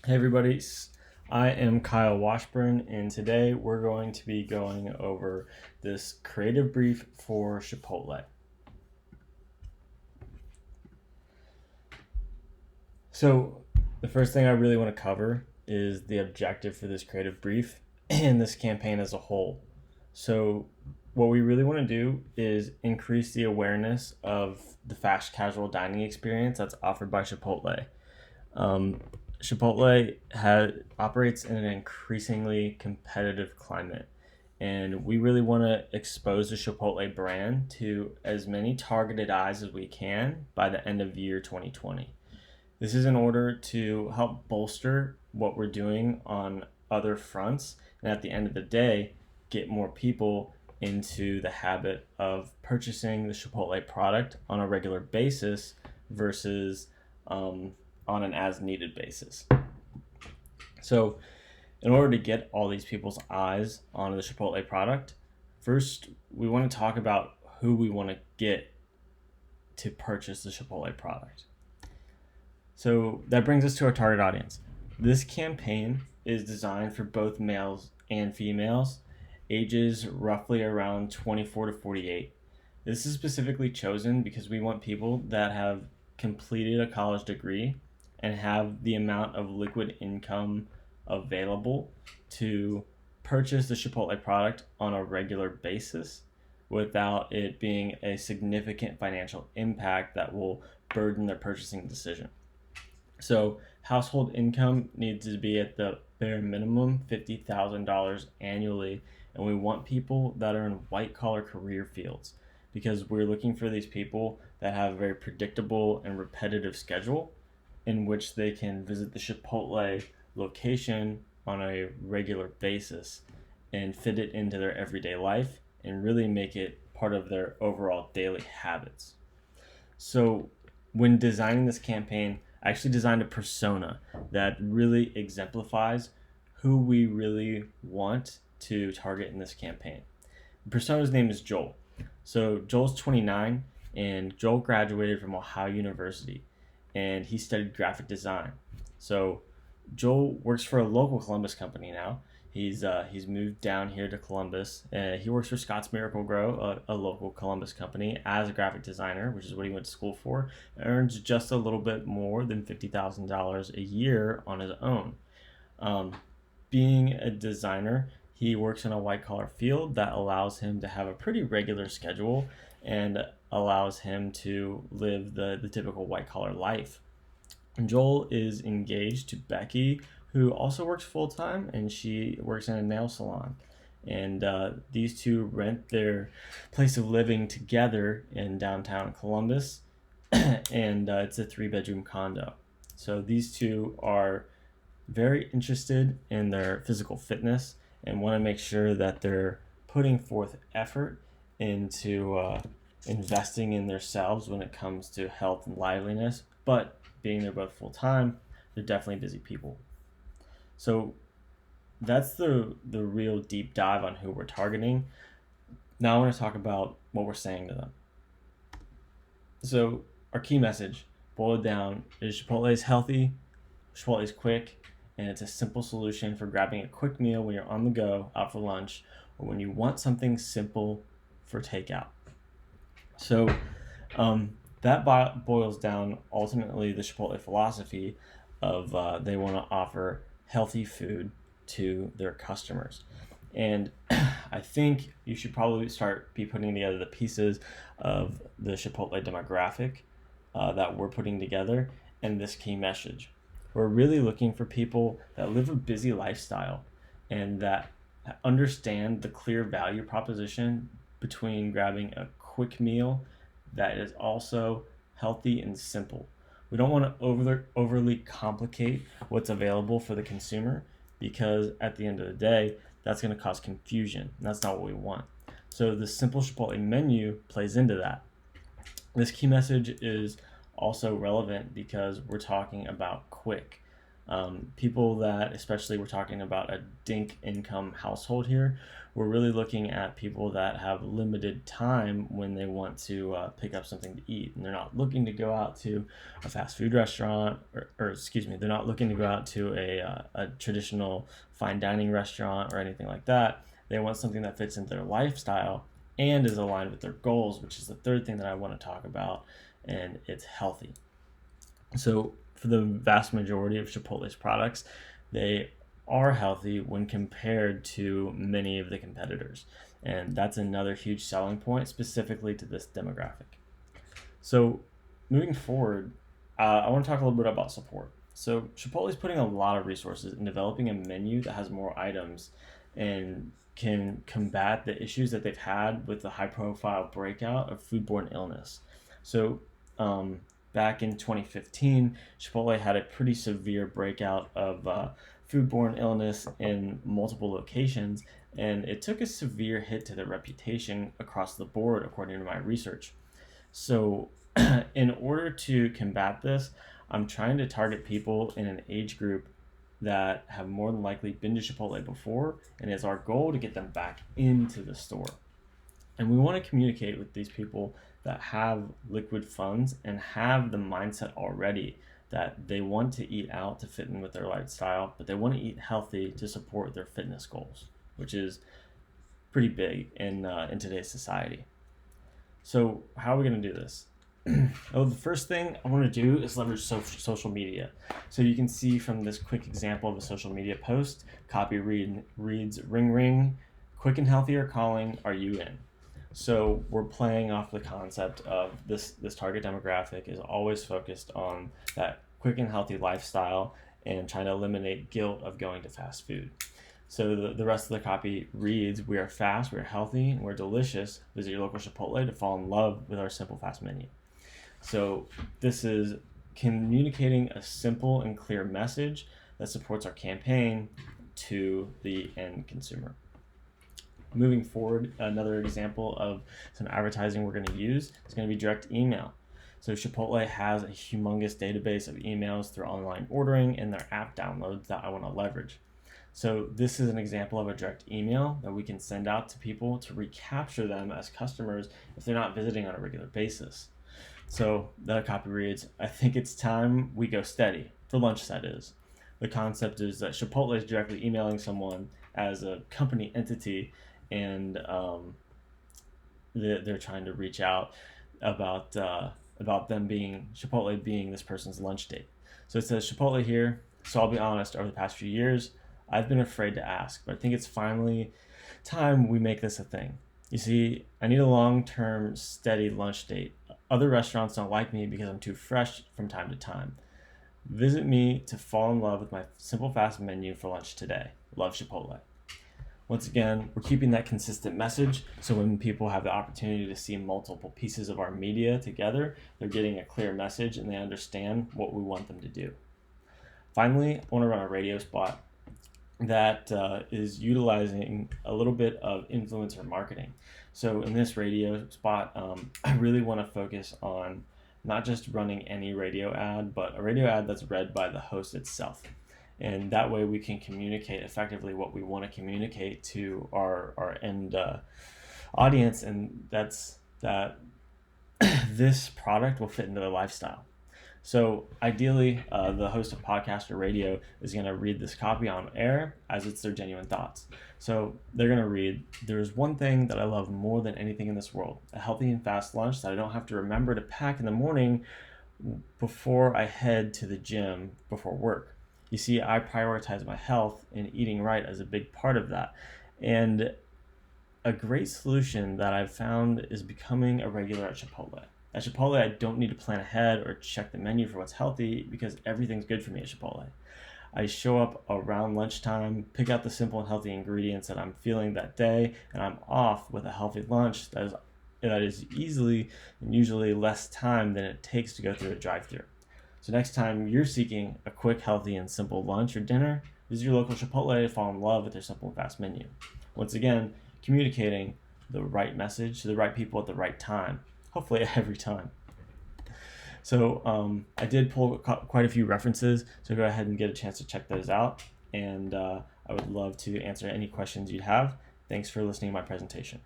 Hey everybody, I am Kyle Washburn, and today we're going to be going over this creative brief for Chipotle. So, the first thing I really want to cover is the objective for this creative brief and this campaign as a whole. So, what we really want to do is increase the awareness of the fast casual dining experience that's offered by Chipotle. Um, Chipotle operates in an increasingly competitive climate, and we really want to expose the Chipotle brand to as many targeted eyes as we can by the end of year 2020. This is in order to help bolster what we're doing on other fronts, and at the end of the day, get more people into the habit of purchasing the Chipotle product on a regular basis versus on an as needed basis. So, in order to get all these people's eyes on the Chipotle product, first we want to talk about who we want to get to purchase the Chipotle product. So, that brings us to our target audience. This campaign is designed for both males and females, ages roughly around 24 to 48. This is specifically chosen because we want people that have completed a college degree and have the amount of liquid income available to purchase the Chipotle product on a regular basis without it being a significant financial impact that will burden their purchasing decision. So, household income needs to be at the bare minimum $50,000 annually, and we want people that are in white collar career fields because we're looking for these people that have a very predictable and repetitive schedule in which they can visit the Chipotle location on a regular basis and fit it into their everyday life and really make it part of their overall daily habits. So, when designing this campaign, I actually designed a persona that really exemplifies who we really want to target in this campaign. The persona's name is Joel. So, Joel's 29, and Joel graduated from Ohio University, and he studied graphic design. So, Joel works for a local Columbus company now. He's moved down here to Columbus. He works for Scott's Miracle Grow, a local Columbus company, as a graphic designer, which is what he went to school for. Earns just a little bit more than $50,000 a year on his own. Um, Being a designer, he works in a white collar field that allows him to have a pretty regular schedule and allows him to live the typical white collar life. Joel is engaged to Becky, who also works full time, and she works in a nail salon. And these two rent their place of living together in downtown Columbus, and it's a 3 bedroom condo. So these two are very interested in their physical fitness and want to make sure that they're putting forth effort into investing in themselves when it comes to health and liveliness, but being they're both full time, they're definitely busy people. So that's the real deep dive on who we're targeting. Now I want to talk about what we're saying to them. So our key message, boiled down, is Chipotle is healthy, Chipotle is quick, and it's a simple solution for grabbing a quick meal when you're on the go, out for lunch, or when you want something simple for takeout. So that boils down ultimately the Chipotle philosophy of they want to offer healthy food to their customers. And I think you should probably start putting together the pieces of the Chipotle demographic that we're putting together and this key message. We're really looking for people that live a busy lifestyle and that understand the clear value proposition between grabbing a quick meal that is also healthy and simple. We don't want to overly complicate what's available for the consumer because at the end of the day, that's going to cause confusion. And that's not what we want. So the simple Chipotle menu plays into that. This key message is also relevant because we're talking about quick. People that, especially we're talking about a DINK income household here, we're really looking at people that have limited time when they want to pick up something to eat, and they're not looking to go out to a fast food restaurant, or excuse me, they're not looking to go out to a traditional fine dining restaurant or anything like that. They want something that fits into their lifestyle and is aligned with their goals, which is the third thing that I want to talk about, and it's healthy. So for the vast majority of Chipotle's products, they are healthy when compared to many of the competitors. And that's another huge selling point specifically to this demographic. So moving forward, I want to talk a little bit about support. So Chipotle is putting a lot of resources in developing a menu that has more items and can combat the issues that they've had with the high profile breakout of foodborne illness. So back in 2015, Chipotle had a pretty severe breakout of foodborne illness in multiple locations, and it took a severe hit to their reputation across the board, according to my research. So, in order to combat this, I'm trying to target people in an age group that have more than likely been to Chipotle before, and it's our goal to get them back into the store. And we want to communicate with these people that have liquid funds and have the mindset already that they want to eat out to fit in with their lifestyle, but they want to eat healthy to support their fitness goals, which is pretty big in today's society. So how are we going to do this? The first thing I want to do is leverage social media. So you can see from this quick example of a social media post, copy reads, ring ring, quick and healthy are calling, are you in? So we're playing off the concept of this target demographic is always focused on that quick and healthy lifestyle and trying to eliminate guilt of going to fast food. So the rest of the copy reads, we are fast, we are healthy, and we're delicious. Visit your local Chipotle to fall in love with our simple fast menu. So this is communicating a simple and clear message that supports our campaign to the end consumer. Moving forward, another example of some advertising we're going to use is going to be direct email. So Chipotle has a humongous database of emails through online ordering and their app downloads that I want to leverage. So this is an example of a direct email that we can send out to people to recapture them as customers if they're not visiting on a regular basis. So the copy reads, I think it's time we go steady, for lunch that is. The concept is that Chipotle is directly emailing someone as a company entity, and they're trying to reach out about them being Chipotle being this person's lunch date. So it says Chipotle here. So I'll be honest, over the past few years, I've been afraid to ask, but I think it's finally time we make this a thing. You see, I need a long-term, steady lunch date. Other restaurants don't like me because I'm too fresh from time to time. Visit me to fall in love with my simple fast menu for lunch today. Love, Chipotle. Once again, we're keeping that consistent message, so when people have the opportunity to see multiple pieces of our media together, they're getting a clear message and they understand what we want them to do. Finally, I want to run a radio spot that is utilizing a little bit of influencer marketing. So in this radio spot, I really want to focus on not just running any radio ad, but a radio ad that's read by the host itself. And that way we can communicate effectively what we want to communicate to our end audience, and that's that this product will fit into their lifestyle. So ideally, the host of podcast or radio is going to read this copy on air as it's their genuine thoughts. So they're going to read, there's one thing that I love more than anything in this world, a healthy and fast lunch that I don't have to remember to pack in the morning before I head to the gym before work. You see, I prioritize my health, and eating right as a big part of that. And a great solution that I've found is becoming a regular at Chipotle. At Chipotle, I don't need to plan ahead or check the menu for what's healthy because everything's good for me at Chipotle. I show up around lunchtime, pick out the simple and healthy ingredients that I'm feeling that day, and I'm off with a healthy lunch that is easily and usually less time than it takes to go through a drive-thru. So next time you're seeking a quick, healthy, and simple lunch or dinner, visit your local Chipotle to fall in love with their simple and fast menu. Once again, communicating the right message to the right people at the right time, hopefully every time. So I did pull quite a few references, so go ahead and get a chance to check those out. And I would love to answer any questions you have. Thanks for listening to my presentation.